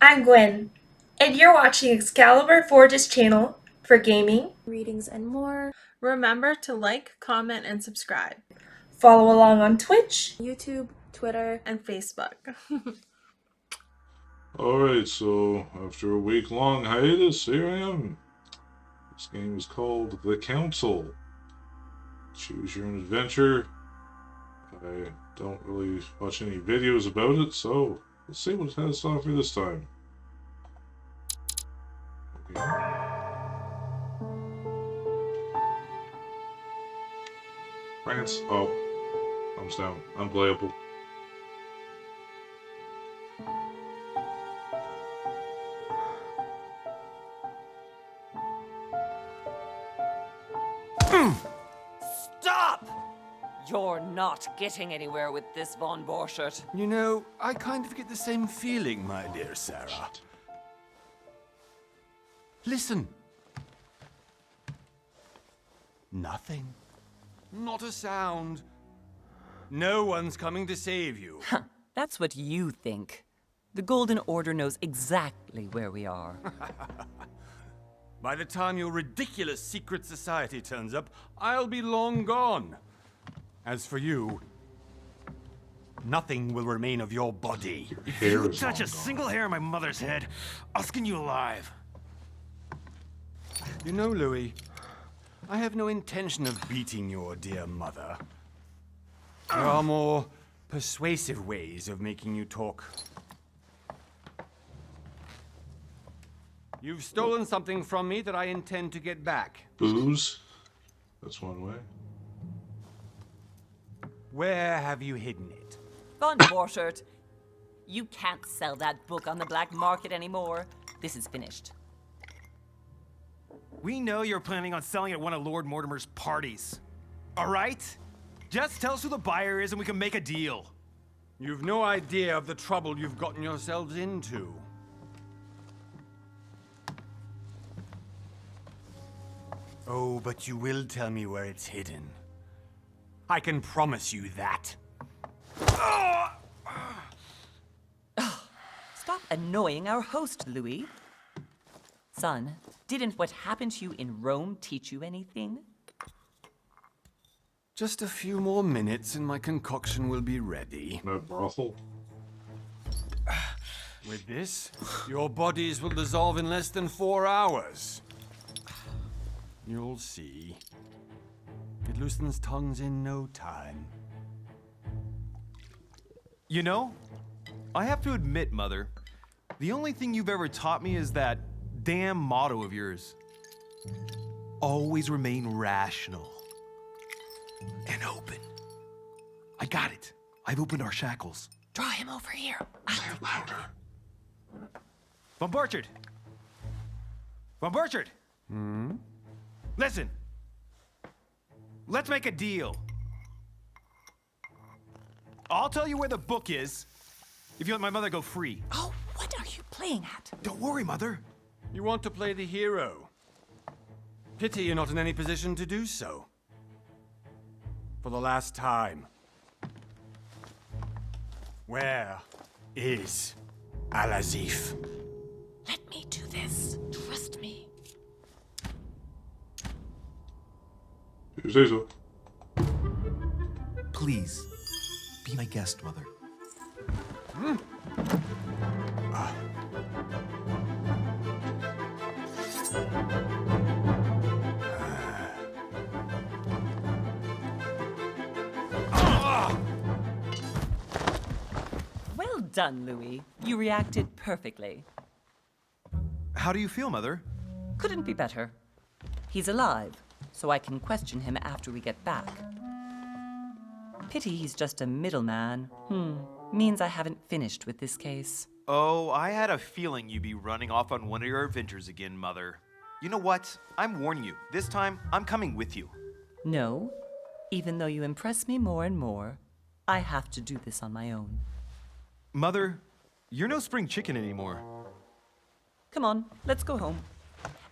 I'm Gwen, and you're watching Excalibur Forge's channel for gaming, readings, and more. Remember to like, comment, and subscribe. Follow along on Twitch, YouTube, Twitter, and Facebook. Alright, so after a week-long hiatus, here I am. This game is called The Council. Choose your own adventure. I don't really watch any videos about it, so let's see what it has to offer this time. Okay. France. Oh, thumbs down. Unplayable. Stop! You're not getting anywhere with this, Von Borchert. You know, I kind of get the same feeling, my dear Sarah. Listen. Nothing. Not a sound. No one's coming to save you. That's what you think. The Golden Order knows exactly where we are. By the time your ridiculous secret society turns up, I'll be long gone. As for you, nothing will remain of your body. If you touch a single hair on my mother's head, I'll skin you alive. You know, Louis, I have no intention of beating your dear mother. There are more persuasive ways of making you talk. You've stolen something from me that I intend to get back. Booze? That's one way. Where have you hidden it? Von Borchert, you can't sell that book on the black market anymore. This is finished. We know you're planning on selling at one of Lord Mortimer's parties. All right? Just tell us who the buyer is and we can make a deal. You've no idea of the trouble you've gotten yourselves into. Oh, but you will tell me where it's hidden. I can promise you that. Stop annoying our host, Louis. Son, didn't what happened to you in Rome teach you anything? Just a few more minutes and my concoction will be ready. That brothel. With this, your bodies will dissolve in less than 4 hours. You'll see. It loosens tongues in no time. You know, I have to admit, Mother, the only thing you've ever taught me is that damn motto of yours. Always remain rational. And open. I got it. I've opened our shackles. Draw him over here. Von Borchert! Von Borchert! Listen. Let's make a deal. I'll tell you where the book is if you let my mother go free. Oh, what are you playing at? Don't worry, Mother. You want to play the hero. Pity you're not in any position to do so. For the last time. Where is Al-Azif? Let me do this. Trust me. You say so. Please, be my guest, Mother. Well done, Louis. You reacted perfectly. How do you feel, Mother? Couldn't be better. He's alive, so I can question him after we get back. Pity he's just a middleman. Means I haven't finished with this case. Oh, I had a feeling you'd be running off on one of your adventures again, Mother. You know what? I'm warning you. This time, I'm coming with you. No, even though you impress me more and more, I have to do this on my own. Mother, you're no spring chicken anymore. Come on, let's go home.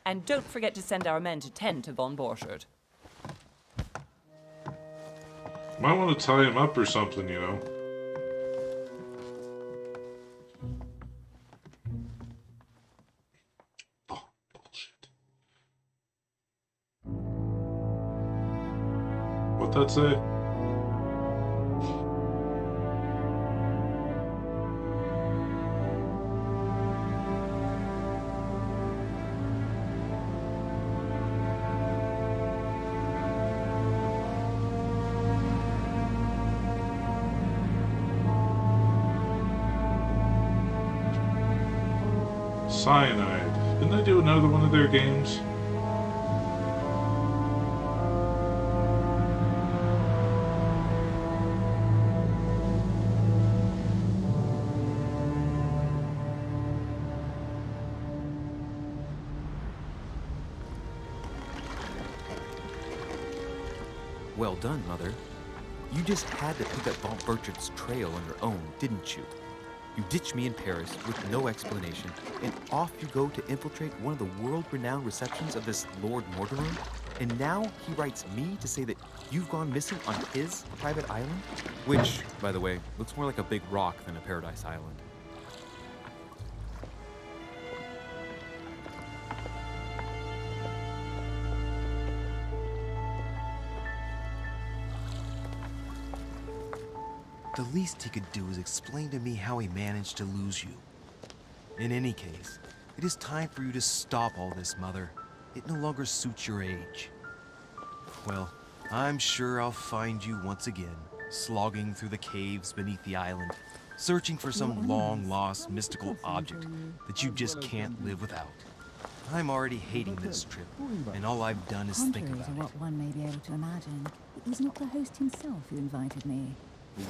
And don't forget to send our men to tend to Von Borchert. Might want to tie him up or something, you know. What'd that say? Cyanide. Didn't they do another one of their games? Well done, Mother. You just had to pick up Von Burchard's trail on your own, didn't you? You ditched me in Paris with no explanation, and off you go to infiltrate one of the world-renowned receptions of this Lord Mortimer? And now he writes me to say that you've gone missing on his private island? Which, by the way, looks more like a big rock than a paradise island. The least he could do is explain to me how he managed to lose you. In any case, it is time for you to stop all this, Mother. It no longer suits your age. Well, I'm sure I'll find you once again, slogging through the caves beneath the island, searching for some long-lost mystical object that you just can't live without. I'm already hating this trip, and all I've done is think Contrary about to it. what one may be able to imagine, it was not the host himself who invited me.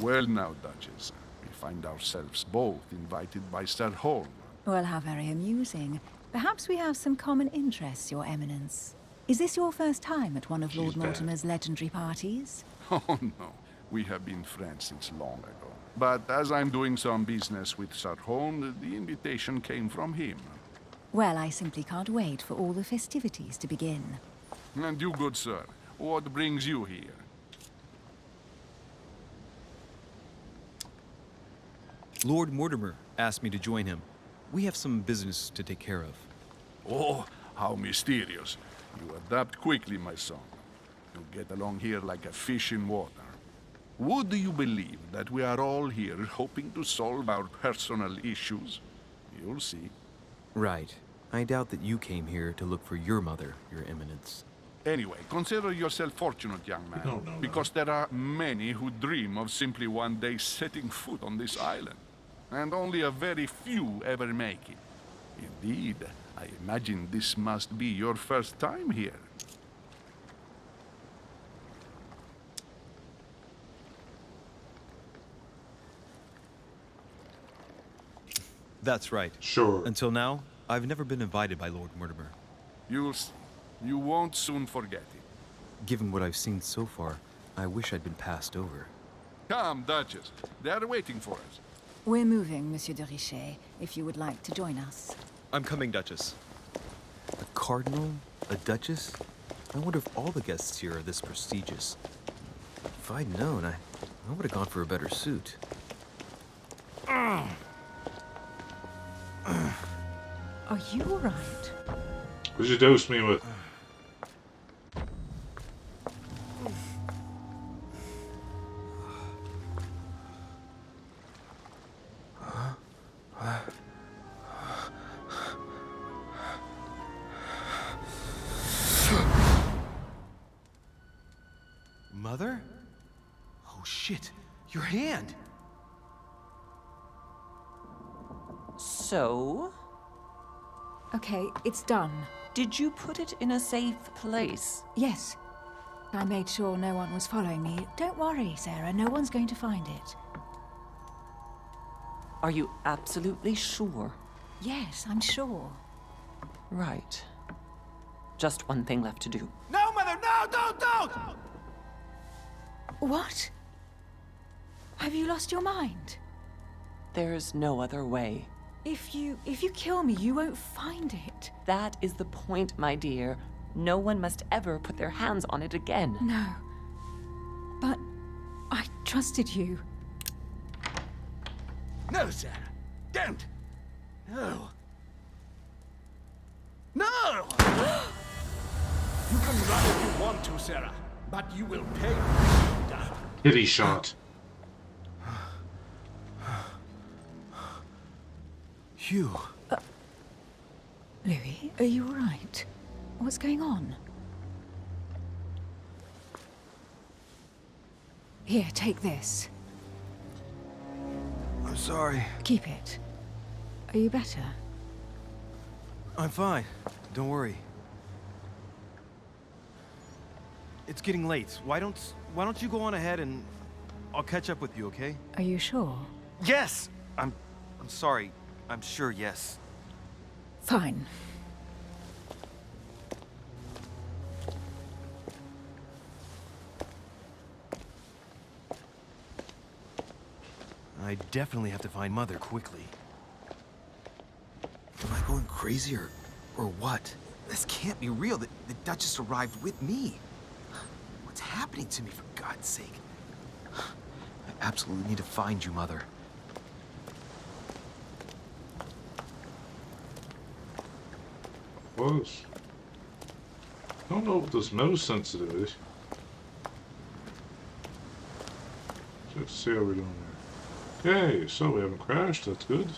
Well now, Duchess, we find ourselves both invited by Sir Holm. Well, how very amusing. Perhaps we have some common interests, Your Eminence. Is this your first time at one of Lord Mortimer's legendary parties? Oh no, we have been friends since long ago. But as I'm doing some business with Sir Holm, the invitation came from him. Well, I simply can't wait for all the festivities to begin. And you, good sir, what brings you here? Lord Mortimer asked me to join him. We have some business to take care of. Oh, how mysterious. You adapt quickly, my son. You get along here like a fish in water. Would you believe that we are all here hoping to solve our personal issues? You'll see. Right. I doubt that you came here to look for your mother, Your Eminence. Anyway, consider yourself fortunate, young man, because there are many who dream of simply one day setting foot on this island. And only a very few ever make it. Indeed, I imagine this must be your first time here. That's right. Sure. Until now, I've never been invited by Lord Mortimer. You'll see. You won't soon forget it. Given what I've seen so far, I wish I'd been passed over. Come, Duchess. They are waiting for us. We're moving, Monsieur de Richet, if you would like to join us. I'm coming, Duchess. A cardinal? A duchess? I wonder if all the guests here are this prestigious. If I'd known, I would have gone for a better suit. Are you all right? What'd you dose me with? Mother? Oh shit, your hand! So, Okay, it's done. did you put it in a safe place? Yes. I made sure no one was following me. Don't worry, Sarah, no one's going to find it. Are you absolutely sure? Yes, I'm sure. Right. Just one thing left to do. No, Mother, no, don't! What? Have you lost your mind? There's no other way. If you kill me, you won't find it. That is the point, my dear. No one must ever put their hands on it again. No. But I trusted you. No, Sarah. Don't. No. No! You can run if you want to, Sarah. But you will pay. Kitty shot. Hugh. Louis, are you all right? What's going on? Here, take this. I'm sorry. Keep it. Are you better? I'm fine. Don't worry. It's getting late. Why don't you go on ahead and I'll catch up with you, okay? Are you sure? Yes! I'm sorry. I'm sure, yes. Fine. I definitely have to find Mother quickly. Am I going crazy or what? This can't be real. The Duchess arrived with me. What's happening to me, for God's sake? I absolutely need to find you, Mother. Was. I don't know what this mouse sensitive is. Let's see how we're doing there. Okay, so we haven't crashed, that's good.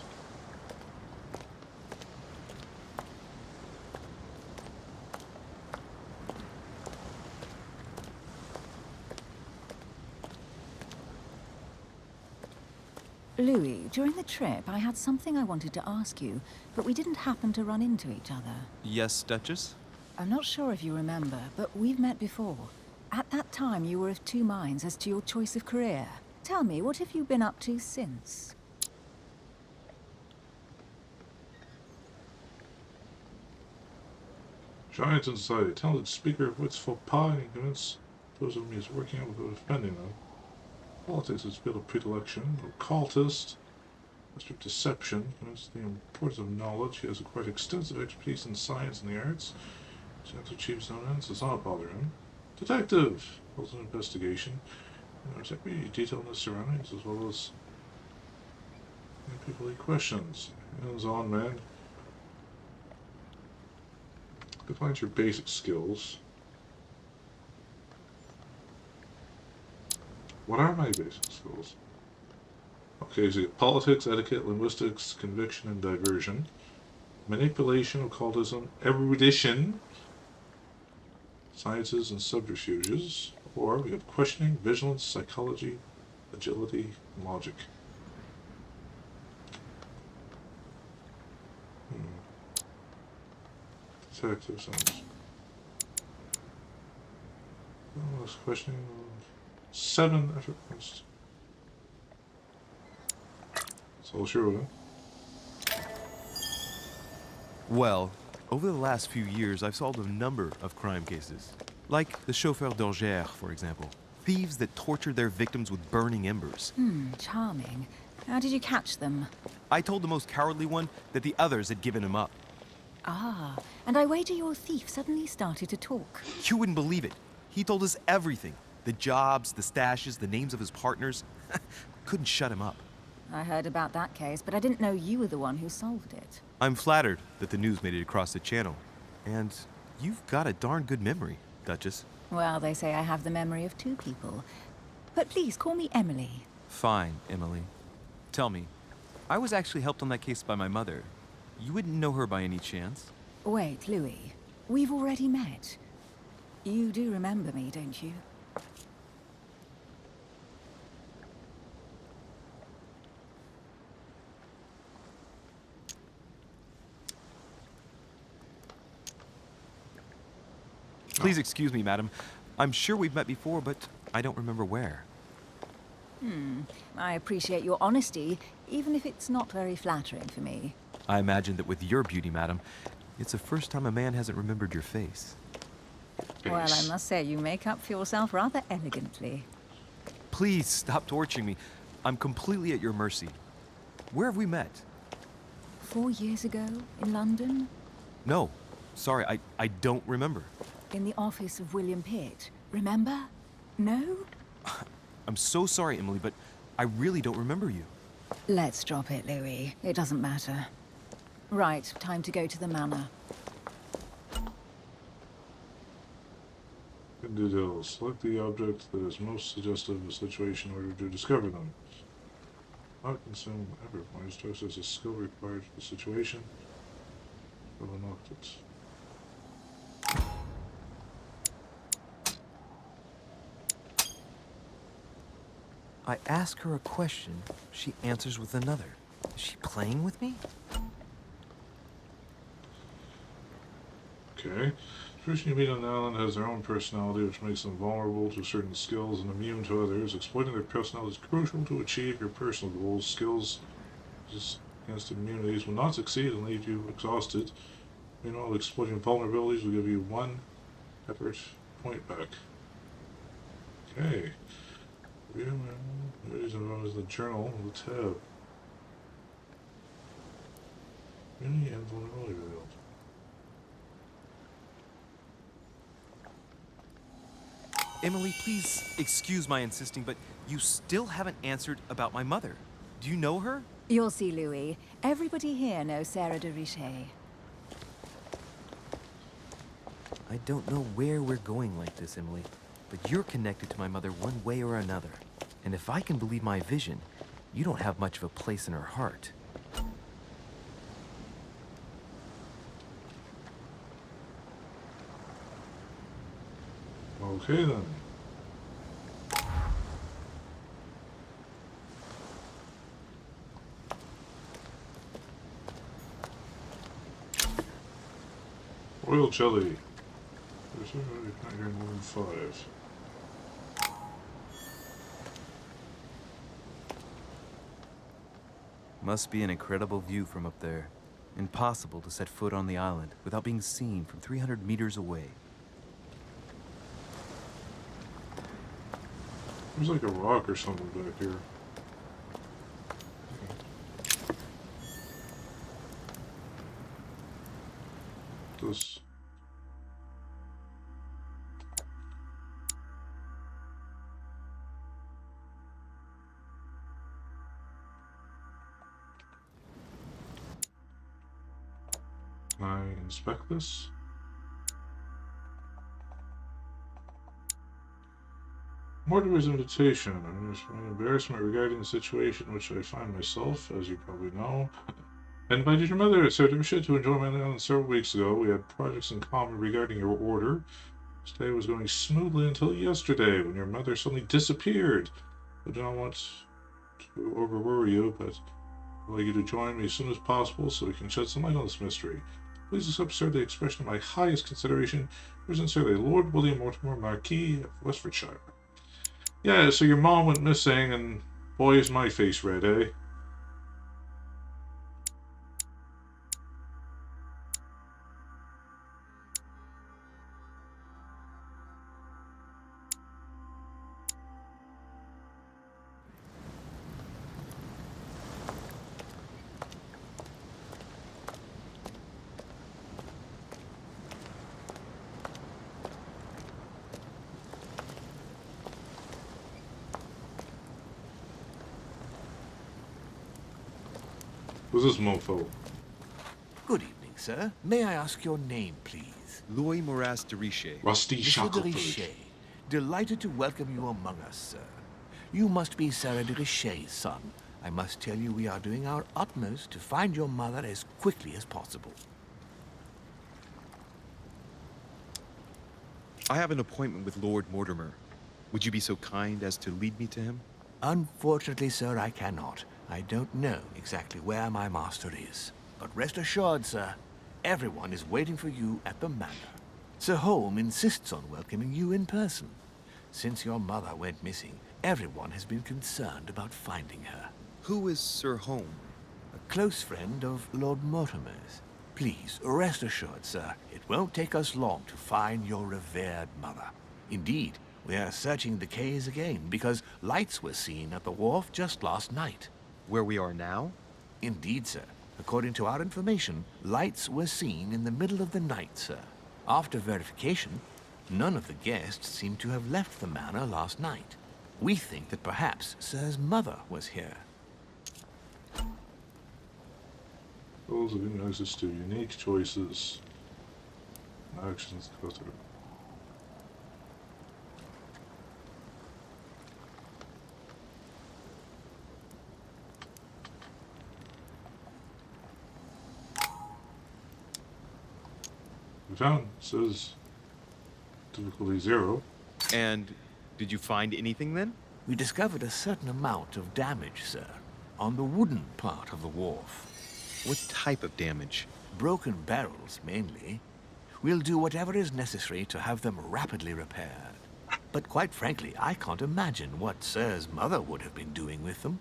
Louis, during the trip, I had something I wanted to ask you, but we didn't happen to run into each other. Yes, Duchess? I'm not sure if you remember, but we've met before. At that time, you were of two minds as to your choice of career. Tell me, what have you been up to since? Giants in society, talented speaker, wits faux pas, and convince those whom he is working out without offending them. Politics is field of predilection, occultist, master of deception, convinced the importance of knowledge. He has acquired extensive expertise in science and the arts. Chance to achieve his own ends does not bother him. Detective, holds an investigation. There's every detail in the surroundings as well as people he questions. Hands-on man. Defines your basic skills. What are my basic skills? Okay, so you get politics, etiquette, linguistics, conviction, and diversion. Manipulation, occultism, erudition, sciences and subterfuges. Or we have questioning, vigilance, psychology, agility, and logic. Detective sounds. Questioning. 7 effort points. So sure. Well, over the last few years, I've solved a number of crime cases. Like the chauffeur d'Angers, for example. Thieves that tortured their victims with burning embers. Charming. How did you catch them? I told the most cowardly one that the others had given him up. Ah, and I wager your thief suddenly started to talk. You wouldn't believe it. He told us everything. The jobs, the stashes, the names of his partners. Couldn't shut him up. I heard about that case, but I didn't know you were the one who solved it. I'm flattered that the news made it across the channel. And you've got a darn good memory, Duchess. Well, they say I have the memory of two people. But please, call me Emily. Fine, Emily. Tell me, I was actually helped on that case by my mother. You wouldn't know her by any chance? Wait, Louis. We've already met. You do remember me, don't you? Please excuse me, madam. I'm sure we've met before, but I don't remember where. I appreciate your honesty, even if it's not very flattering for me. I imagine that with your beauty, madam, it's the first time a man hasn't remembered your face. Well, I must say, you make up for yourself rather elegantly. Please stop torturing me. I'm completely at your mercy. Where have we met? 4 years ago, in London, No. Sorry, I don't remember. in the office of William Pitt. Remember? No? I'm so sorry, Emily, but I really don't remember you. Let's drop it, Louis. It doesn't matter. Right, time to go to the manor. Details. Select the object that is most suggestive of the situation in order to discover them. Not consume effort points. Just as a skill required for the situation. I've unlocked it. I ask her a question, she answers with another. Is she playing with me? Okay. The person you meet on the island has their own personality, which makes them vulnerable to certain skills and immune to others. Exploiting their personality is crucial to achieve your personal goals. Skills against immunities will not succeed and leave you exhausted. Meanwhile, exploiting vulnerabilities will give you 1 effort point back. Okay. Duties involved in the journal of the tab. Immunity and vulnerability revealed. Emily, please excuse my insisting, but you still haven't answered about my mother. Do you know her? You'll see, Louis. Everybody here knows Sarah de Richet. I don't know where we're going like this, Emily, but you're connected to my mother one way or another. And if I can believe my vision, you don't have much of a place in her heart. Okay then. Royal jelly. There's not here more than 5. Must be an incredible view from up there. Impossible to set foot on the island without being seen from 300 meters away. There's like a rock or something back here. This. Can I inspect this? Mortimer's invitation. An embarrassment regarding the situation in which I find myself, as you probably know. I invited your mother, Sarah de Richet, to enjoy my island several weeks ago. We had projects in common regarding your order. Today was going smoothly until yesterday, when your mother suddenly disappeared. I do not want to overworry you, but I'd like you to join me as soon as possible so we can shed some light on this mystery. Please accept, sir, the expression of my highest consideration. Yours sincerely, Lord William Mortimer, Marquis of Westfordshire. Yeah, so your mom went missing, and boy, is my face red, eh? Who's this mofo? Good evening, sir. May I ask your name, please? Louis Moras de Richet. Rusty Monsieur de Shackleford. Richet. Delighted to welcome you among us, sir. You must be Sarah de Richet's son. I must tell you we are doing our utmost to find your mother as quickly as possible. I have an appointment with Lord Mortimer. Would you be so kind as to lead me to him? Unfortunately, sir, I cannot. I don't know exactly where my master is. But rest assured, sir, everyone is waiting for you at the manor. Sir Holm insists on welcoming you in person. Since your mother went missing, everyone has been concerned about finding her. Who is Sir Holm? A close friend of Lord Mortimer's. Please, rest assured, sir, it won't take us long to find your revered mother. Indeed, we are searching the quays again because lights were seen at the wharf just last night. Where we are now? Indeed, sir. According to our information, lights were seen in the middle of the night, sir. After verification, none of the guests seem to have left the manor last night. We think that perhaps Sir's mother was here. Those of you access to unique choices. Actions cluster. we found it says difficulty 0. And did you find anything then? We discovered a certain amount of damage, sir, on the wooden part of the wharf. What type of damage? Broken barrels, mainly. We'll do whatever is necessary to have them rapidly repaired. But quite frankly, I can't imagine what Sir's mother would have been doing with them.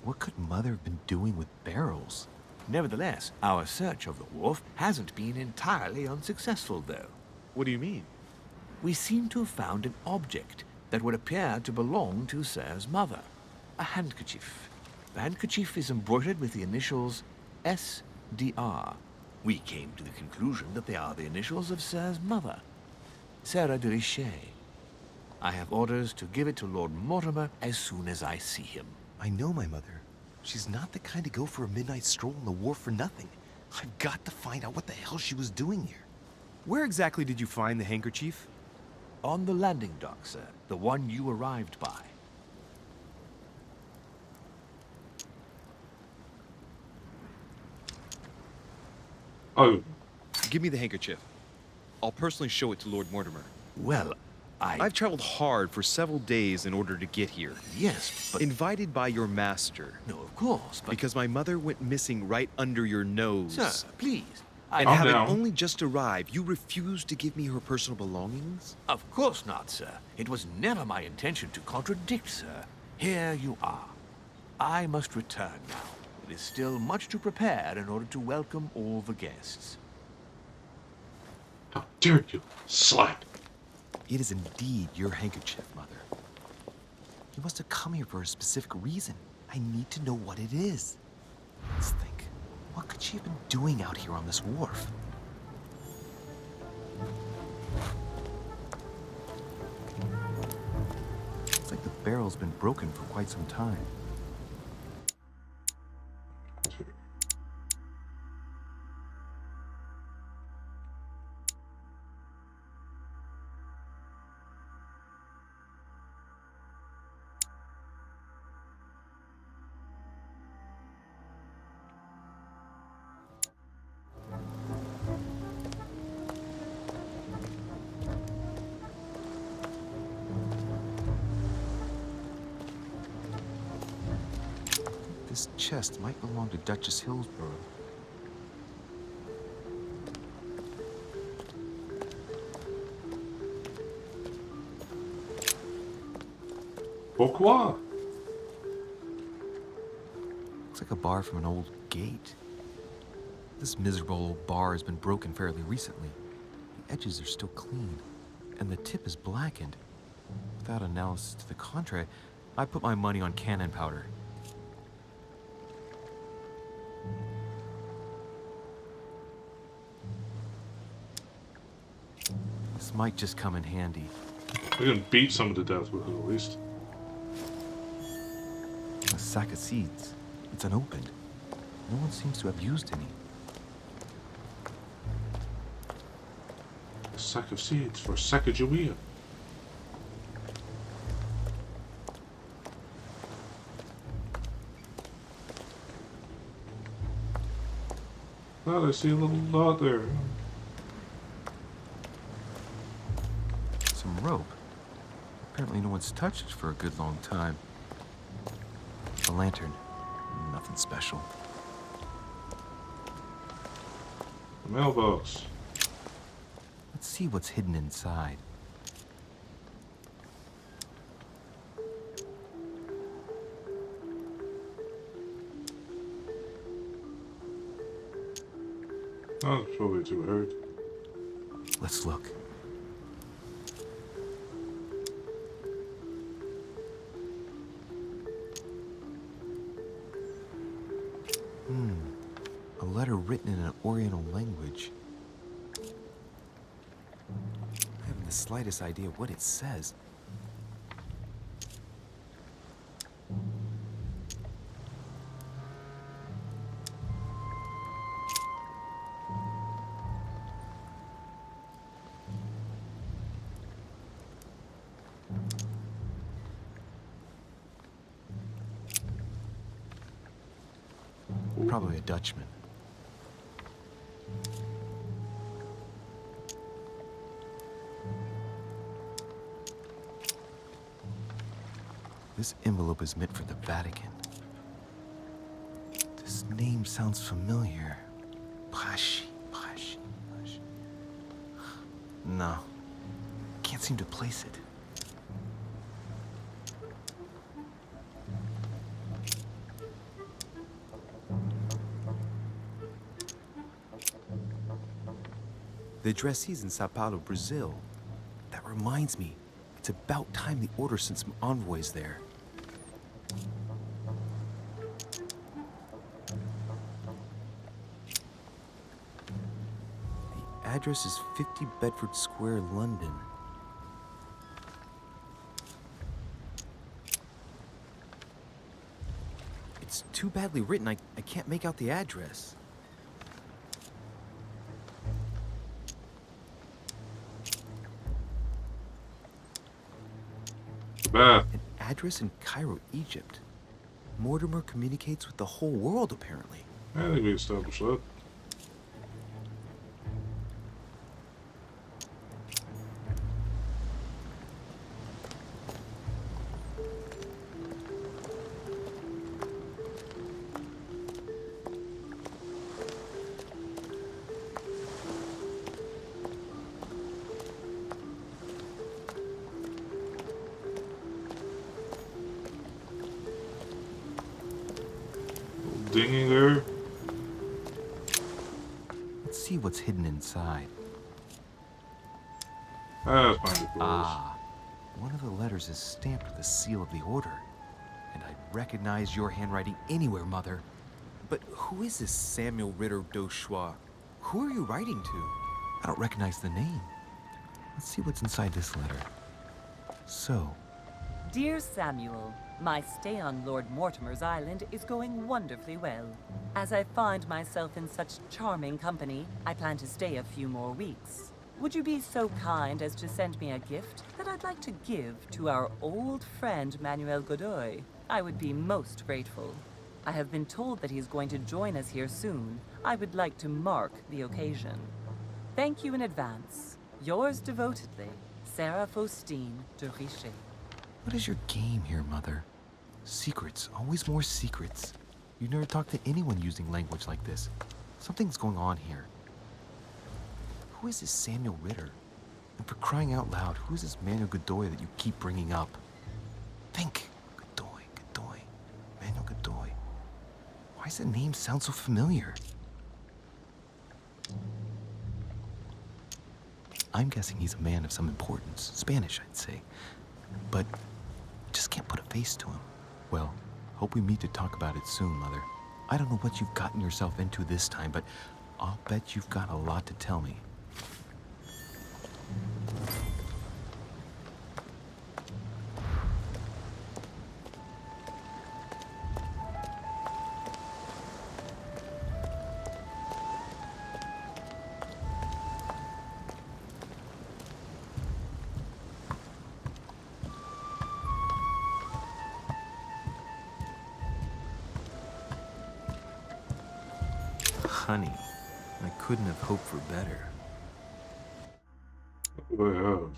What could Mother have been doing with barrels? Nevertheless, our search of the wharf hasn't been entirely unsuccessful, though. What do you mean? We seem to have found an object that would appear to belong to Sir's mother. A handkerchief. The handkerchief is embroidered with the initials SDR. We came to the conclusion that they are the initials of Sir's mother, Sarah de Richet. I have orders to give it to Lord Mortimer as soon as I see him. I know my mother. She's not the kind to go for a midnight stroll on the wharf for nothing. I've got to find out what the hell she was doing here. Where exactly did you find the handkerchief? On the landing dock, sir. The one you arrived by. Oh. Give me the handkerchief. I'll personally show it to Lord Mortimer. Well, I've traveled hard for several days in order to get here. Yes, but... Invited by your master. No, of course, but... Because my mother went missing right under your nose. Sir, please. And having only just arrived, you refused to give me her personal belongings? Of course not, sir. It was never my intention to contradict, sir. Here you are. I must return now. It is still much to prepare in order to welcome all the guests. How dare you, slut! It is indeed your handkerchief, Mother. You must have come here for a specific reason. I need to know what it is. Let's think. What could she have been doing out here on this wharf? Looks like the barrel's been broken for quite some time. This chest might belong to Duchess Hillsborough. Pourquoi? Looks like a bar from an old gate. This miserable old bar has been broken fairly recently. The edges are still clean, and the tip is blackened. Without analysis to the contrary, I put my money on cannon powder. This might just come in handy. We can beat someone to death with it at least. A sack of seeds. It's unopened. No one seems to have used any. A sack of seeds for Sacagawea. Oh, I see a little dot there. Some rope. Apparently no one's touched it for a good long time. A lantern. Nothing special. A mailbox. Let's see what's hidden inside. Oh, it's probably too hard. Let's look. A letter written in an Oriental language. I haven't the slightest idea what it says. Probably a Dutchman. This envelope is meant for the Vatican. This name sounds familiar. Pashi. No. Can't seem to place it. The address is in Sao Paulo, Brazil. That reminds me, it's about time the Order sent some envoys there. The address is 50 Bedford Square, London. It's too badly written, I can't make out the address. Beth. An address in Cairo, Egypt. Mortimer communicates with the whole world, apparently. I think we established that. Dinghy there. Let's see what's hidden inside. That's mighty close. Ah, one of the letters is stamped with the seal of the Order. And I recognize your handwriting anywhere, Mother. But who is this Samuel Ritter d'Auchois? Who are you writing to? I don't recognize the name. Let's see what's inside this letter. So, Dear Samuel, my stay on Lord Mortimer's island is going wonderfully well. As I find myself in such charming company, I plan to stay a few more weeks. Would you be so kind as to send me a gift that I'd like to give to our old friend Manuel Godoy? I would be most grateful. I have been told that he's going to join us here soon. I would like to mark the occasion. Thank you in advance. Yours devotedly, Sarah Faustine de Richet. what is your game here, Mother? Secrets, always more secrets. You never talk to anyone using language like this. Something's going on here. Who is this Samuel Ritter? And for crying out loud, who is this Manuel Godoy that you keep bringing up? Think! Godoy. Manuel Godoy. Why does that name sound so familiar? I'm guessing he's a man of some importance. Spanish, I'd say. But just can't put a face to him. Well, hope we meet to talk about it soon, Mother. I don't know what you've gotten yourself into this time, but I'll bet you've got a lot to tell me. Honey, I couldn't have hoped for better. What do I have?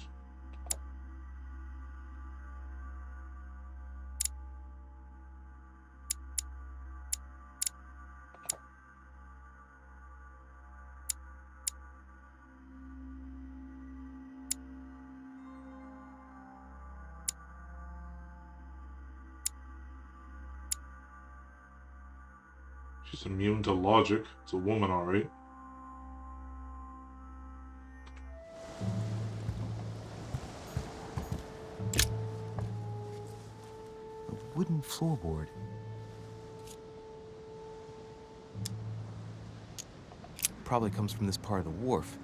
She's immune to logic. It's a woman, alright. A wooden floorboard. Probably comes from this part of the wharf.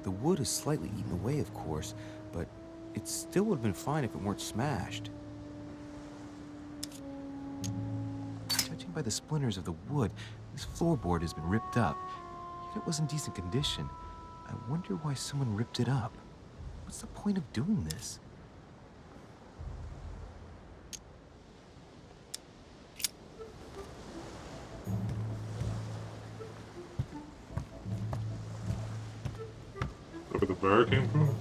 The wood is slightly eaten away, of course, but it still would have been fine if it weren't smashed. Judging by the splinters of the wood, this floorboard has been ripped up. Yet it was in decent condition. I wonder why someone ripped it up. What's the point of doing this? Where the bear came from?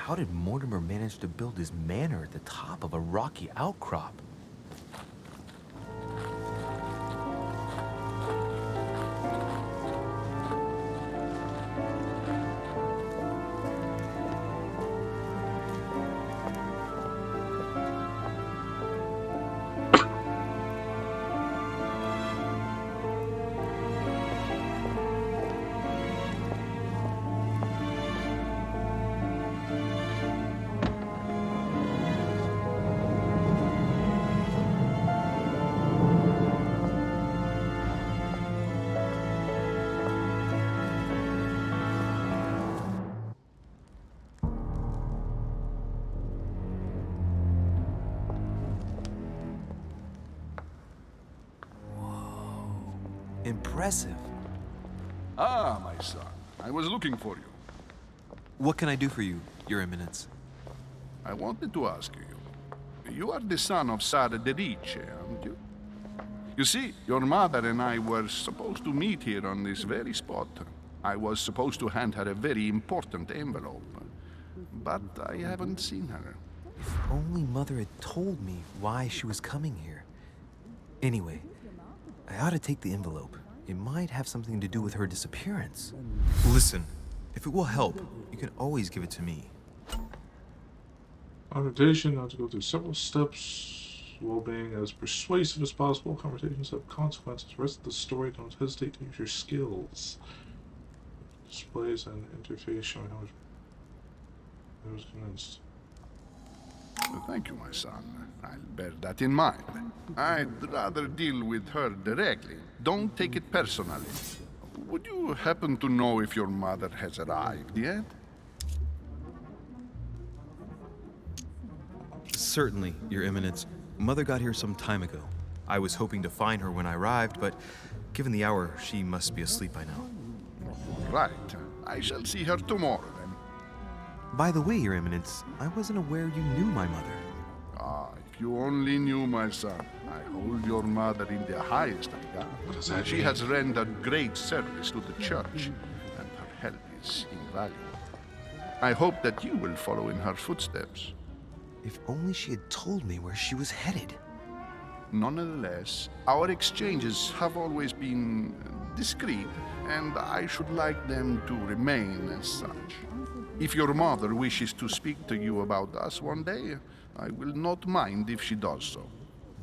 how did Mortimer manage to build his manor at the top of a rocky outcrop? Impressive. Ah, my son. I was looking for you. What can I do for you, Your Eminence? I wanted to ask you. You are the son of Sara de Richet, aren't you? You see, your mother and I were supposed to meet here on this very spot. I was supposed to hand her a very important envelope. But I haven't seen her. If only Mother had told me why she was coming here. Anyway, I ought to take the envelope. It might have something to do with her disappearance. Listen, if it will help, you can always give it to me. Conversation, not to go through several steps while being as persuasive as possible. Conversations have consequences. The rest of the story, don't hesitate to use your skills. Displays and interface showing how much I was convinced. Well, thank you, my son. I'll bear that in mind. I'd rather deal with her directly. Don't take it personally. Would you happen to know if your mother has arrived yet? Certainly, Your Eminence. Mother got here some time ago. I was hoping to find her when I arrived, but given the hour, she must be asleep by now. Right. I shall see her tomorrow, then. By the way, Your Eminence, I wasn't aware you knew my mother. Ah, if you only knew, my son. I hold your mother in the highest regard. She has rendered great service to the church, and her help is invaluable. I hope that you will follow in her footsteps. If only she had told me where she was headed. Nonetheless, our exchanges have always been discreet, and I should like them to remain as such. If your mother wishes to speak to you about us one day, I will not mind if she does so.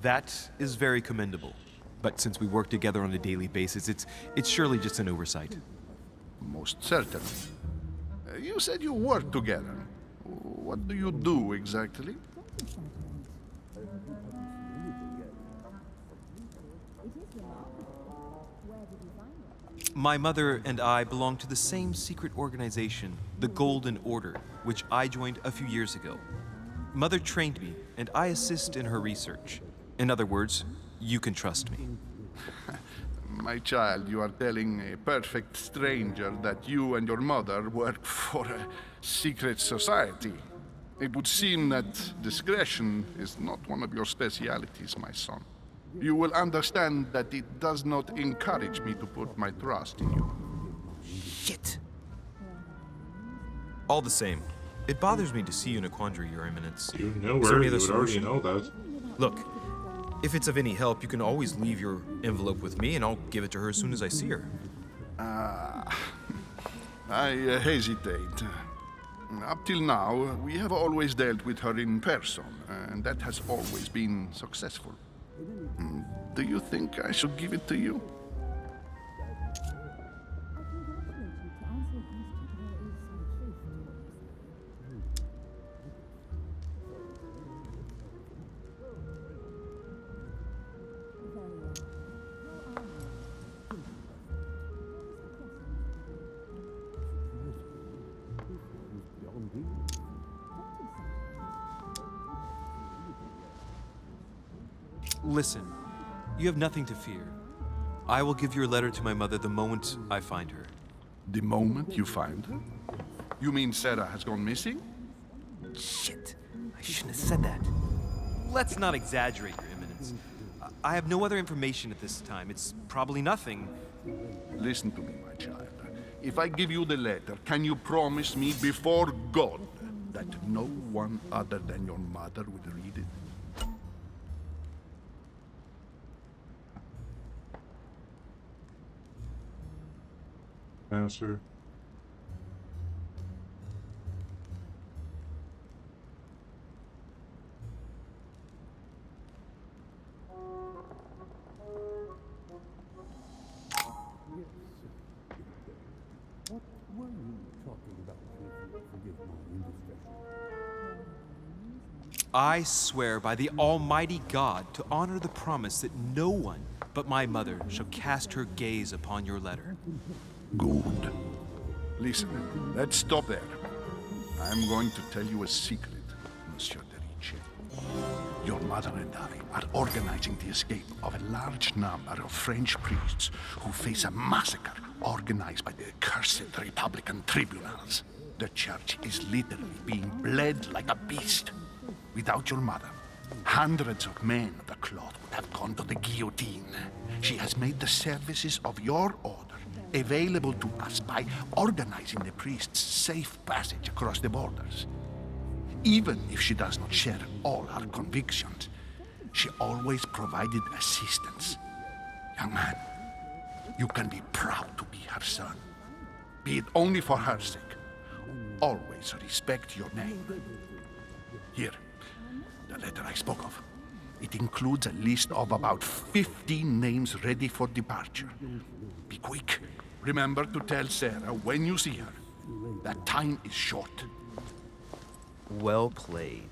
That is very commendable. But since we work together on a daily basis, it's surely just an oversight. Most certainly. You said you work together. What do you do exactly? My mother and I belong to the same secret organization, the Golden Order, which I joined a few years ago. Mother trained me, and I assist in her research. In other words, you can trust me. My child, you are telling a perfect stranger that you and your mother work for a secret society. It would seem that discretion is not one of your specialities, my son. You will understand that it does not encourage me to put my trust in you. Shit! All the same, it bothers me to see you in a quandary, Your Eminence. You know where you would already know that. Look, if it's of any help, you can always leave your envelope with me, and I'll give it to her as soon as I see her. I hesitate. Up till now, we have always dealt with her in person, and that has always been successful. Do you think I should give it to you? Listen, you have nothing to fear. I will give your letter to my mother the moment I find her. The moment you find her? You mean Sarah has gone missing? Shit, I shouldn't have said that. Let's not exaggerate, Your Eminence. I have no other information at this time. It's probably nothing. Listen to me, my child. If I give you the letter, can you promise me before God that no one other than your mother would read it? Answer. I swear by the Almighty God to honor the promise that no one but my mother shall cast her gaze upon your letter. Good. Listen, let's stop there. I'm going to tell you a secret, Monsieur de Richet. Your mother and I are organizing the escape of a large number of French priests who face a massacre organized by the accursed Republican tribunals. The church is literally being bled like a beast. Without your mother, hundreds of men of the cloth would have gone to the guillotine. She has made the services of your order available to us by organizing the priests' safe passage across the borders. Even if she does not share all our convictions, she always provided assistance. Young man, you can be proud to be her son. Be it only for her sake. Always respect your name. Here, the letter I spoke of. It includes a list of about 15 names ready for departure. Be quick. Remember to tell Sarah when you see her that time is short. Well played.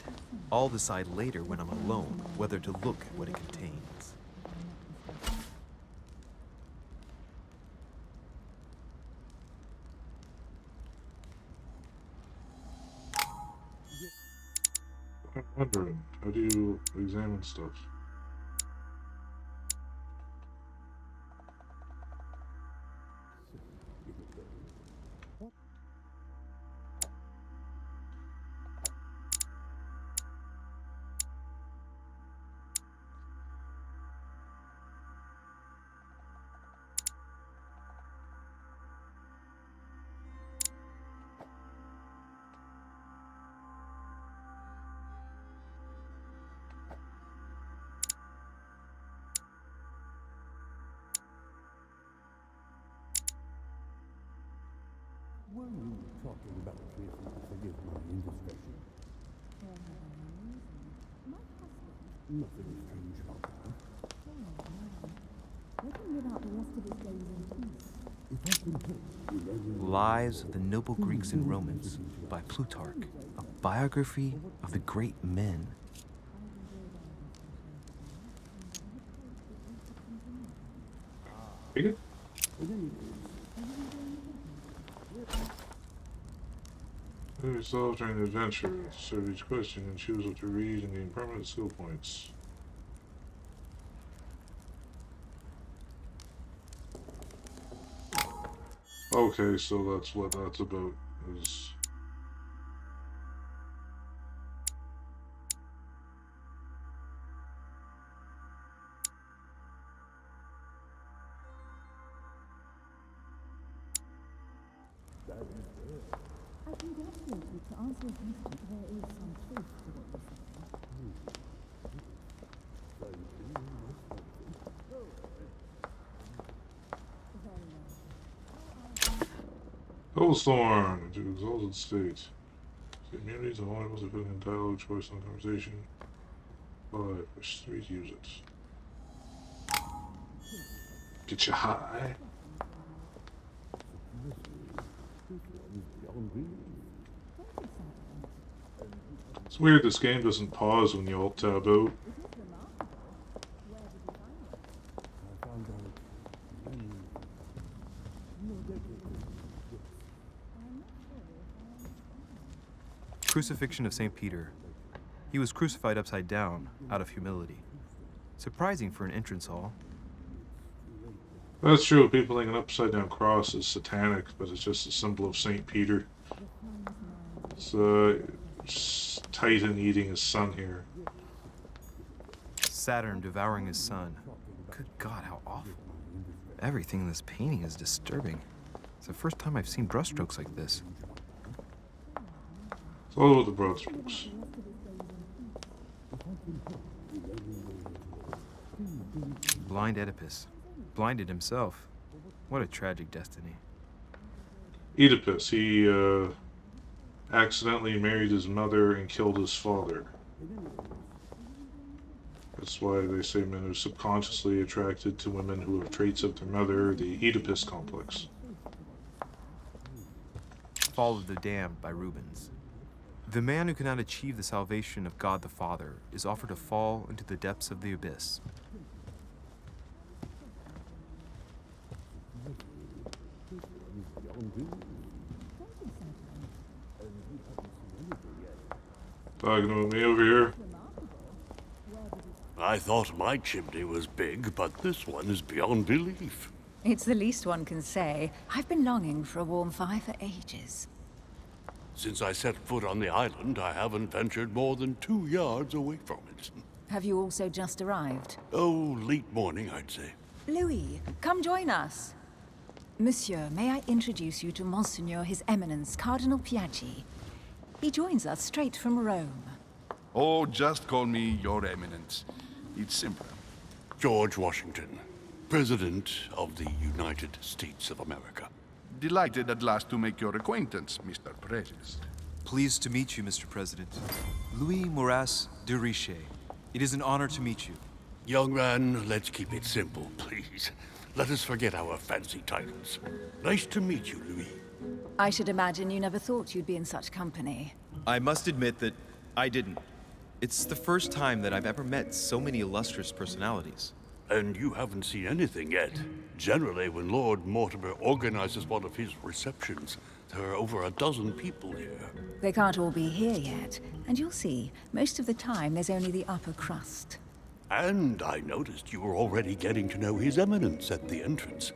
I'll decide later when I'm alone whether to look at what it contains. I'm wondering, how do you examine stuff? Were you talking about this? Forgive my indiscretion. Nothing strange about that. Let him live out the rest of his days in peace. If I can help, Lives of the Noble Greeks and Romans by Plutarch, a biography of the great men. Read it? Move yourself during the adventure. Serve each question and choose what to read and gain permanent skill points. Okay, so that's what that's about. Is I congratulate you. To answer your question, there is some truth to what you say. Hellstorm to exalted state. The immunities and all able to put in dialogue, choice, and conversation. 5, push 3 to use it. Get you high. It's weird this game doesn't pause when you alt tab out. Crucifixion of St. Peter. He was crucified upside down, out of humility. Surprising for an entrance hall. That's true. People think an upside down cross is satanic, but it's just a symbol of St. Peter. It's Titan eating his son here. Saturn devouring his son. Good God, how awful. Everything in this painting is disturbing. It's the first time I've seen brushstrokes like this. It's all about the broad strokes. Blind Oedipus. Blinded himself. What a tragic destiny. Oedipus, he accidentally married his mother and killed his father. That's why they say men are subconsciously attracted to women who have traits of their mother, the Oedipus complex. Fall of the Damned by Rubens. The man who cannot achieve the salvation of God the Father is offered to fall into the depths of the abyss. Talking about me over here. I thought my chimney was big, but this one is beyond belief. It's the least one can say. I've been longing for a warm fire for ages. Since I set foot on the island, I haven't ventured more than 2 yards away from it. Have you also just arrived? Oh, late morning, I'd say. Louis, come join us. Monsieur, may I introduce you to Monseigneur His Eminence, Cardinal Piaggi. He joins us straight from Rome. Oh, just call me Your Eminence. It's simpler. George Washington, President of the United States of America. Delighted at last to make your acquaintance, Mr. President. Pleased to meet you, Mr. President. Louis Moras de Richet. It is an honor to meet you. Young man, let's keep it simple, please. Let us forget our fancy titles. Nice to meet you, Louis. I should imagine you never thought you'd be in such company. I must admit that I didn't. It's the first time that I've ever met so many illustrious personalities. And you haven't seen anything yet. Generally, when Lord Mortimer organizes one of his receptions, there are over a dozen people here. They can't all be here yet, and you'll see, most of the time there's only the upper crust. And I noticed you were already getting to know His Eminence at the entrance.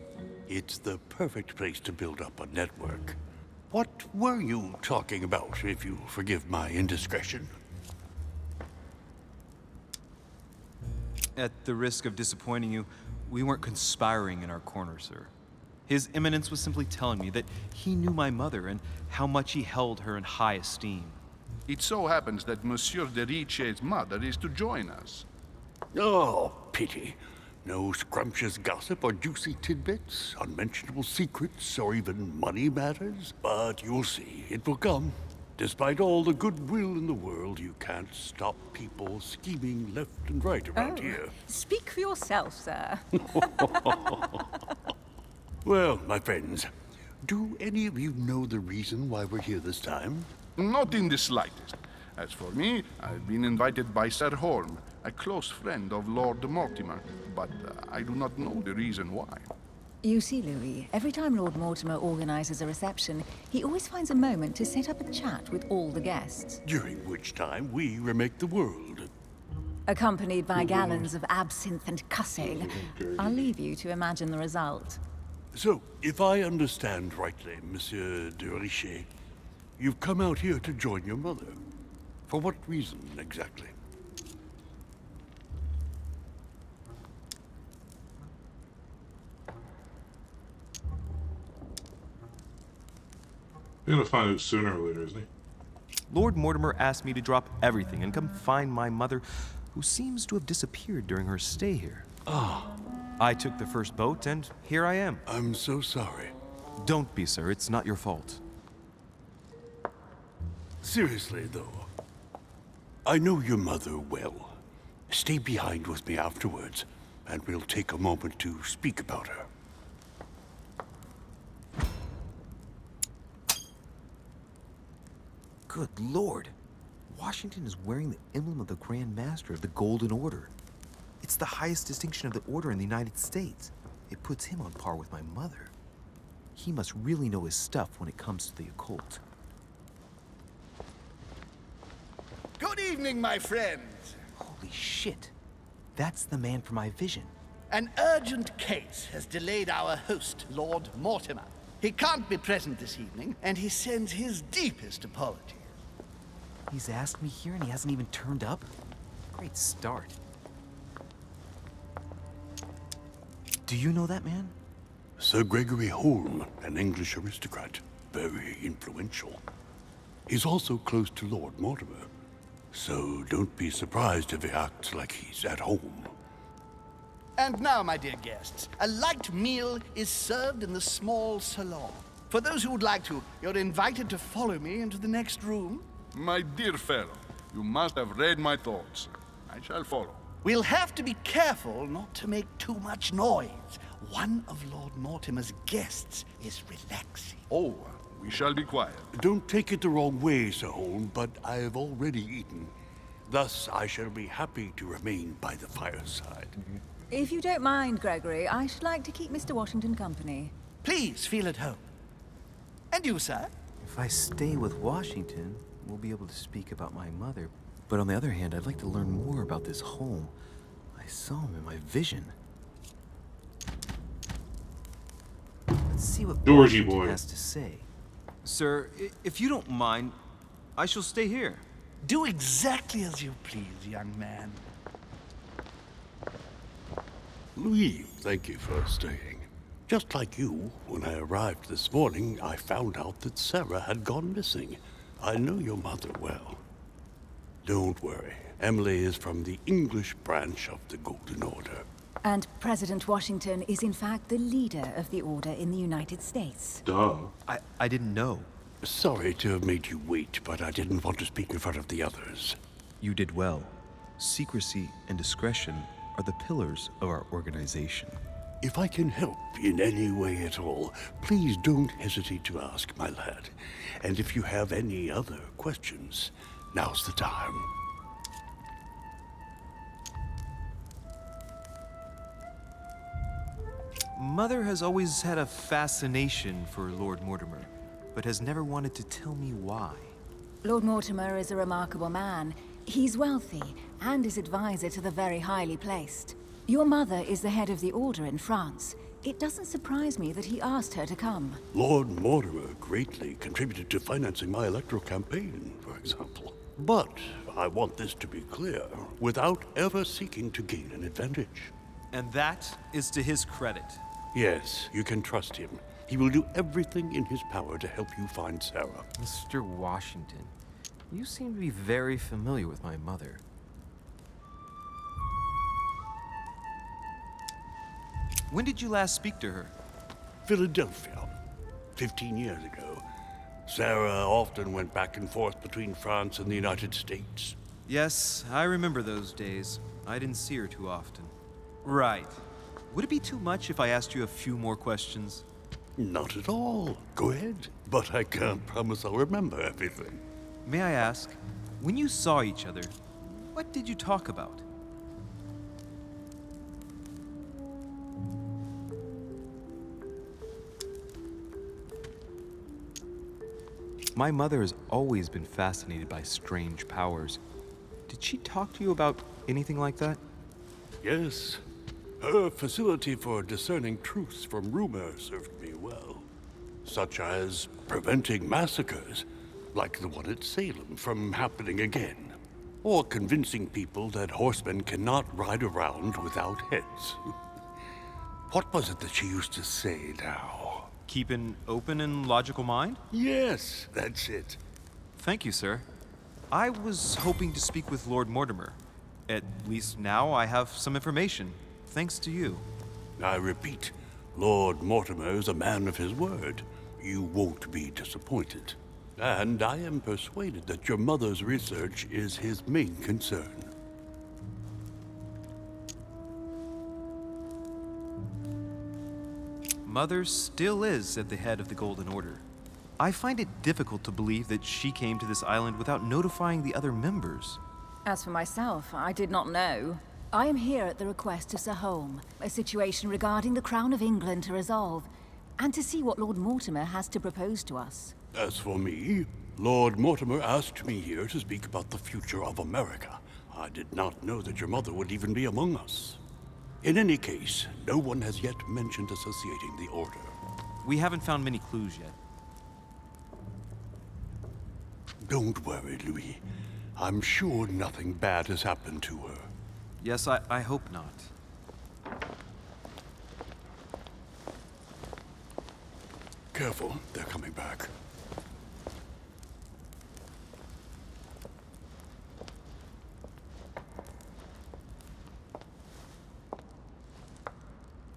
It's the perfect place to build up a network. What were you talking about, if you forgive my indiscretion? At the risk of disappointing you, we weren't conspiring in our corner, sir. His Eminence was simply telling me that he knew my mother and how much he held her in high esteem. It so happens that Monsieur de Richet's mother is to join us. Oh, pity. No scrumptious gossip or juicy tidbits, unmentionable secrets, or even money matters. But you'll see, it will come. Despite all the goodwill in the world, you can't stop people scheming left and right around here. Speak for yourself, sir. Well, my friends, do any of you know the reason why we're here this time? Not in the slightest. As for me, I've been invited by Sir Holm, a close friend of Lord Mortimer, but I do not know the reason why. You see, Louis, every time Lord Mortimer organizes a reception, he always finds a moment to set up a chat with all the guests. During which time we remake the world. Accompanied by gallons of absinthe and cussing. I'll leave you to imagine the result. So, if I understand rightly, Monsieur de Richet, you've come out here to join your mother. For what reason, exactly? You're gonna find out sooner or later, isn't he? Lord Mortimer asked me to drop everything and come find my mother, who seems to have disappeared during her stay here. Ah. I took the first boat, and here I am. I'm so sorry. Don't be, sir. It's not your fault. Seriously, though, I know your mother well. Stay behind with me afterwards, and we'll take a moment to speak about her. Good Lord. Washington is wearing the emblem of the Grand Master of the Golden Order. It's the highest distinction of the Order in the United States. It puts him on par with my mother. He must really know his stuff when it comes to the occult. Good evening, my friends. Holy shit. That's the man for my vision. An urgent case has delayed our host, Lord Mortimer. He can't be present this evening, and he sends his deepest apologies. He's asked me here and he hasn't even turned up? Great start. Do you know that man? Sir Gregory Holm, an English aristocrat. Very influential. is also close to Lord Mortimer. So don't be surprised if he acts like he's at home. And now, my dear guests, a light meal is served in the small salon. For those who would like to, you're invited to follow me into the next room. My dear fellow, you must have read my thoughts. I shall follow. We'll have to be careful not to make too much noise. One of Lord Mortimer's guests is relaxing. Oh, we shall be quiet. Don't take it the wrong way, Sir Holm, but I have already eaten. Thus, I shall be happy to remain by the fireside. If you don't mind, Gregory, I should like to keep Mr. Washington company. Please feel at home. And you, sir? If I stay with Washington, we'll be able to speak about my mother. But on the other hand, I'd like to learn more about this home. I saw him in my vision. Let's see what Georgie Washington boy. has to say. Sir, if you don't mind, I shall stay here. Do exactly as you please, young man. Louis, thank you for staying. Just like you, when I arrived this morning, I found out that Sarah had gone missing. I know your mother well. Don't worry. Emily is from the English branch of the Golden Order. And President Washington is in fact the leader of the Order in the United States. Duh. I didn't know. Sorry to have made you wait, but I didn't want to speak in front of the others. You did well. Secrecy and discretion are the pillars of our organization. If I can help in any way at all, please don't hesitate to ask, my lad. And if you have any other questions, now's the time. Mother has always had a fascination for Lord Mortimer, but has never wanted to tell me why. Lord Mortimer is a remarkable man. He's wealthy and is advisor to the very highly placed. Your mother is the head of the Order in France. It doesn't surprise me that he asked her to come. Lord Mortimer greatly contributed to financing my electoral campaign, for example. But I want this to be clear, without ever seeking to gain an advantage. And that is to his credit. Yes, you can trust him. He will do everything in his power to help you find Sarah. Mr. Washington, you seem to be very familiar with my mother. When did you last speak to her? Philadelphia, 15 years ago. Sarah often went back and forth between France and the United States. Yes, I remember those days. I didn't see her too often. Right. Would it be too much if I asked you a few more questions? Not at all. Go ahead. But I can't promise I'll remember everything. May I ask, when you saw each other, what did you talk about? My mother has always been fascinated by strange powers. Did she talk to you about anything like that? Yes. Her facility for discerning truths from rumor served me well. Such as preventing massacres, like the one at Salem, from happening again. Or convincing people that horsemen cannot ride around without heads. What was it that she used to say now? Keep an open and logical mind? Yes, that's it. Thank you, sir. I was hoping to speak with Lord Mortimer. At least now I have some information, thanks to you. I repeat, Lord Mortimer is a man of his word. You won't be disappointed. And I am persuaded that your mother's research is his main concern. Mother still is at the head of the Golden Order. I find it difficult to believe that she came to this island without notifying the other members. As for myself, I did not know. I am here at the request of Sir Holm, a situation regarding the Crown of England to resolve, and to see what Lord Mortimer has to propose to us. As for me, Lord Mortimer asked me here to speak about the future of America. I did not know that your mother would even be among us. In any case, no one has yet mentioned associating the Order. We haven't found many clues yet. Don't worry, Louis. I'm sure nothing bad has happened to her. Yes, I hope not. Careful, they're coming back.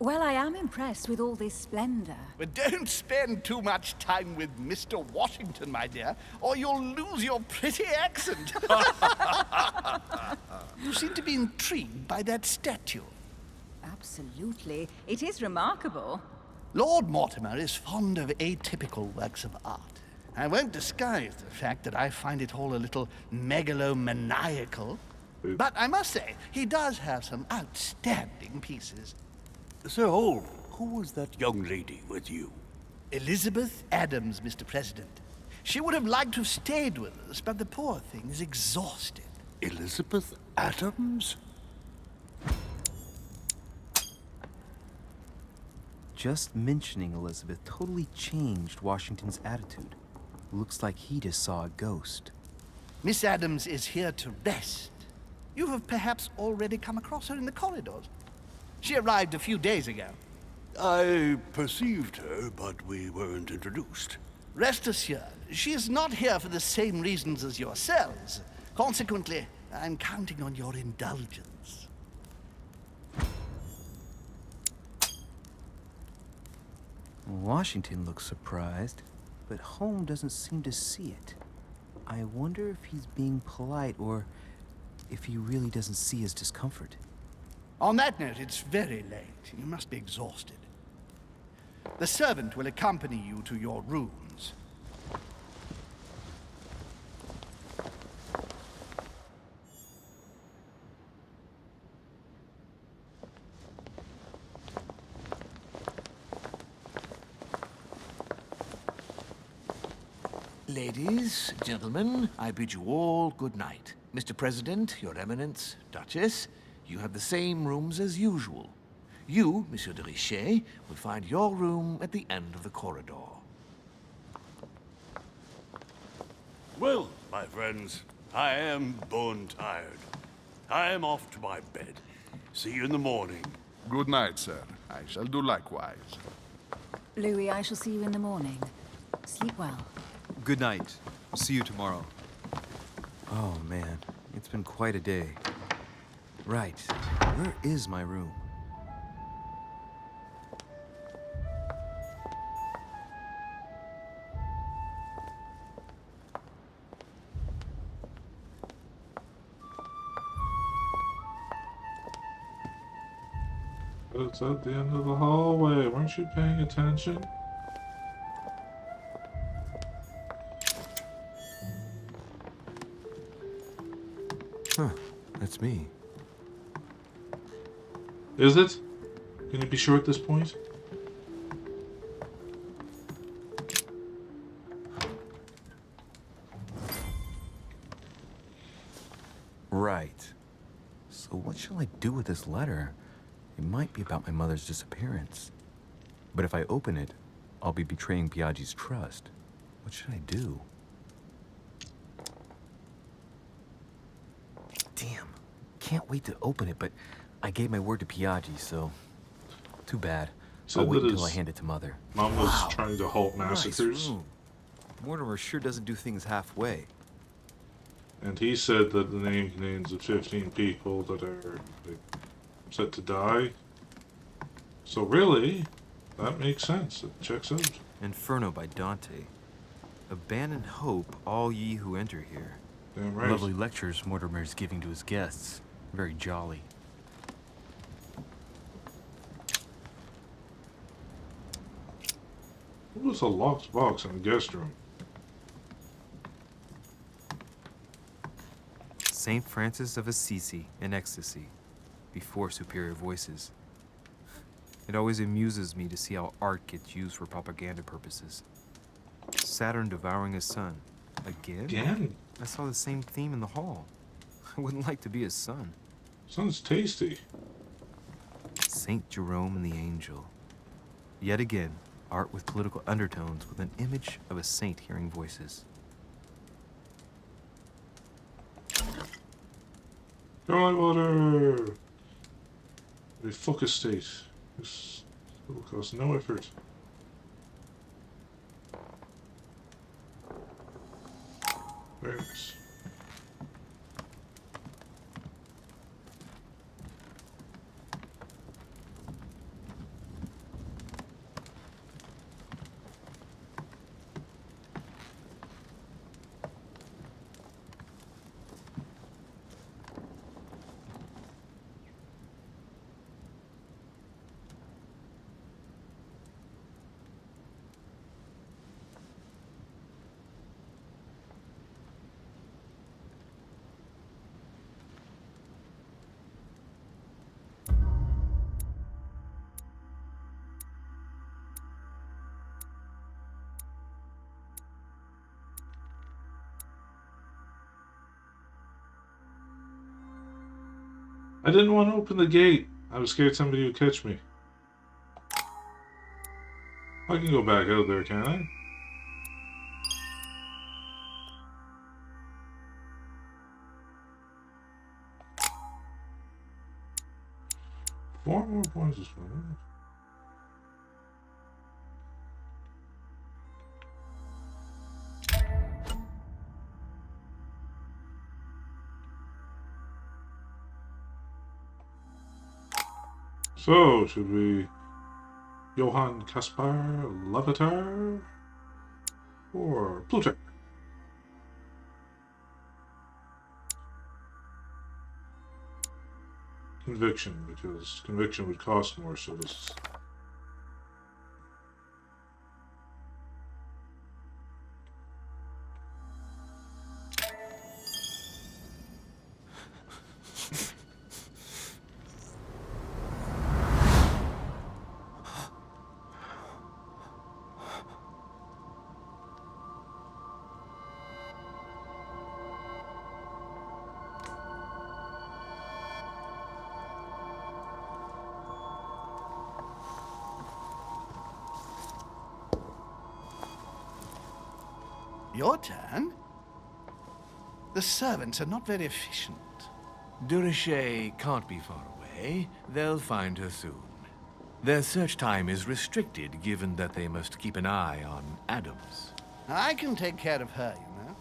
Well, I am impressed with all this splendor. But don't spend too much time with Mr. Washington, my dear, or you'll lose your pretty accent. You seem to be intrigued by that statue. Absolutely. It is remarkable. Lord Mortimer is fond of atypical works of art. I won't disguise the fact that I find it all a little megalomaniacal. But I must say, he does have some outstanding pieces. Sir Holm, who was that young lady with you? Elizabeth Adams, Mr. President. She would have liked to have stayed with us, but the poor thing is exhausted. Elizabeth Adams? Just mentioning Elizabeth totally changed Washington's attitude. Looks like he just saw a ghost. Miss Adams is here to rest. You have perhaps already come across her in the corridors. She arrived a few days ago. I perceived her, but we weren't introduced. Rest assured, she is not here for the same reasons as yourselves. Consequently, I'm counting on your indulgence. Washington looks surprised, but Holmes doesn't seem to see it. I wonder if he's being polite or if he really doesn't see his discomfort. On that note, it's very late. You must be exhausted. The servant will accompany you to your rooms. Ladies, gentlemen, I bid you all good night. Mr. President, Your Eminence, Duchess, you have the same rooms as usual. You, Monsieur de Richet, will find your room at the end of the corridor. Well, my friends, I am bone tired. I am off to my bed. See you in the morning. Good night, sir. I shall do likewise. Louis, I shall see you in the morning. Sleep well. Good night. See you tomorrow. Oh man, it's been quite a day. Right, where is my room? It's at the end of the hallway. Weren't you paying attention? Huh, that's me. Is it? Can you be sure at this point? Right. So what shall I do with this letter? It might be about my mother's disappearance. But if I open it, I'll be betraying Biaggi's trust. What should I do? Damn. Can't wait to open it, but I gave my word to Biaggi, so... Too bad. I'll wait until I hand it to Mother. Mom was trying to halt massacres. Nice room. Mortimer sure doesn't do things halfway. And he said that the names of 15 people that are set to die. So really, that makes sense. It checks out. Inferno by Dante. Abandon hope, all ye who enter here. Damn right. Lovely lectures Mortimer is giving to his guests. Very jolly. What was a locked box in the guest room? Saint Francis of Assisi in ecstasy, before superior voices. It always amuses me to see how art gets used for propaganda purposes. Saturn devouring his sun. Again? Again? I saw the same theme in the hall. I wouldn't like to be his son. Sounds tasty. Saint Jerome and the Angel. Yet again, art with political undertones with an image of a saint hearing voices. Dry water! A focus state. This will cost no effort. Very nice. I didn't want to open the gate. I was scared somebody would catch me. I can go back out there, can I? Four more points is fine. So, should we Johann Caspar Lavatar or Plutarch? Conviction, because conviction would cost more, so this is... Your turn? The servants are not very efficient. De Richet can't be far away. They'll find her soon. Their search time is restricted, given that they must keep an eye on Adams. I can take care of her, you know.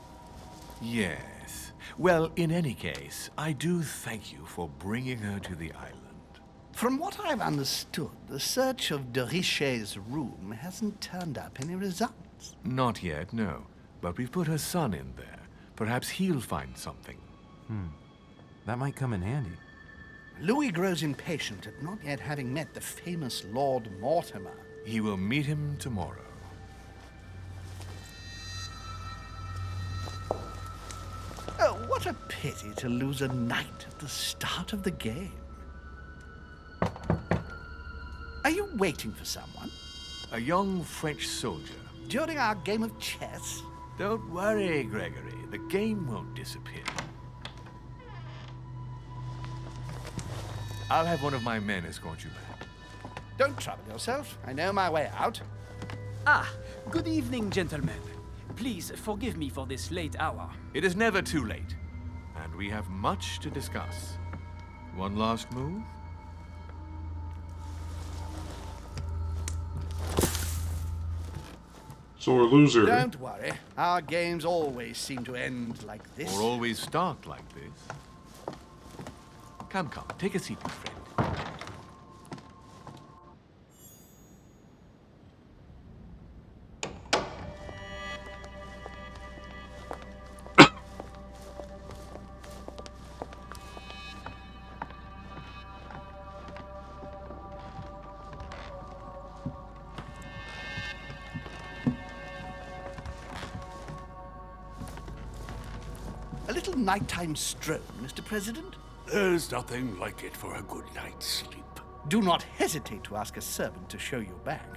Yes. Well, in any case, I do thank you for bringing her to the island. From what I've understood, the search of de Richet's room hasn't turned up any results. Not yet, no. But we've put her son in there. Perhaps he'll find something. That might come in handy. Louis grows impatient at not yet having met the famous Lord Mortimer. He will meet him tomorrow. Oh, what a pity to lose a knight at the start of the game. Are you waiting for someone? A young French soldier. During our game of chess? Don't worry, Gregory. The game won't disappear. I'll have one of my men escort you back. Don't trouble yourself. I know my way out. Ah, good evening, gentlemen. Please forgive me for this late hour. It is never too late, and we have much to discuss. One last move? Sore loser. Don't worry. Our games always seem to end like this. Or always start like this. Come, come. Take a seat, my friend. A little nighttime stroll, Mr. President? There's nothing like it for a good night's sleep. Do not hesitate to ask a servant to show you back.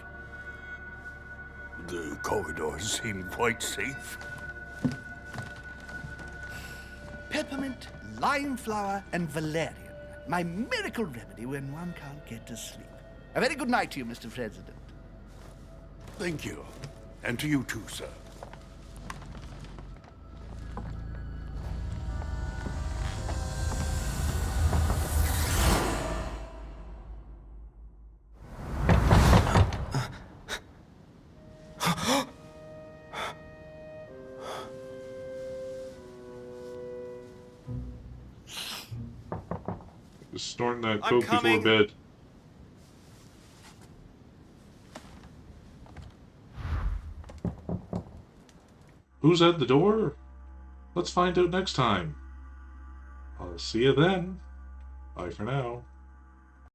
The corridors seem quite safe. Peppermint, lime flower, and valerian. My miracle remedy when one can't get to sleep. A very good night to you, Mr. President. Thank you. And to you too, sir. Just snorting that coke before bed. Who's at the door? Let's find out next time. I'll see you then. Bye for now.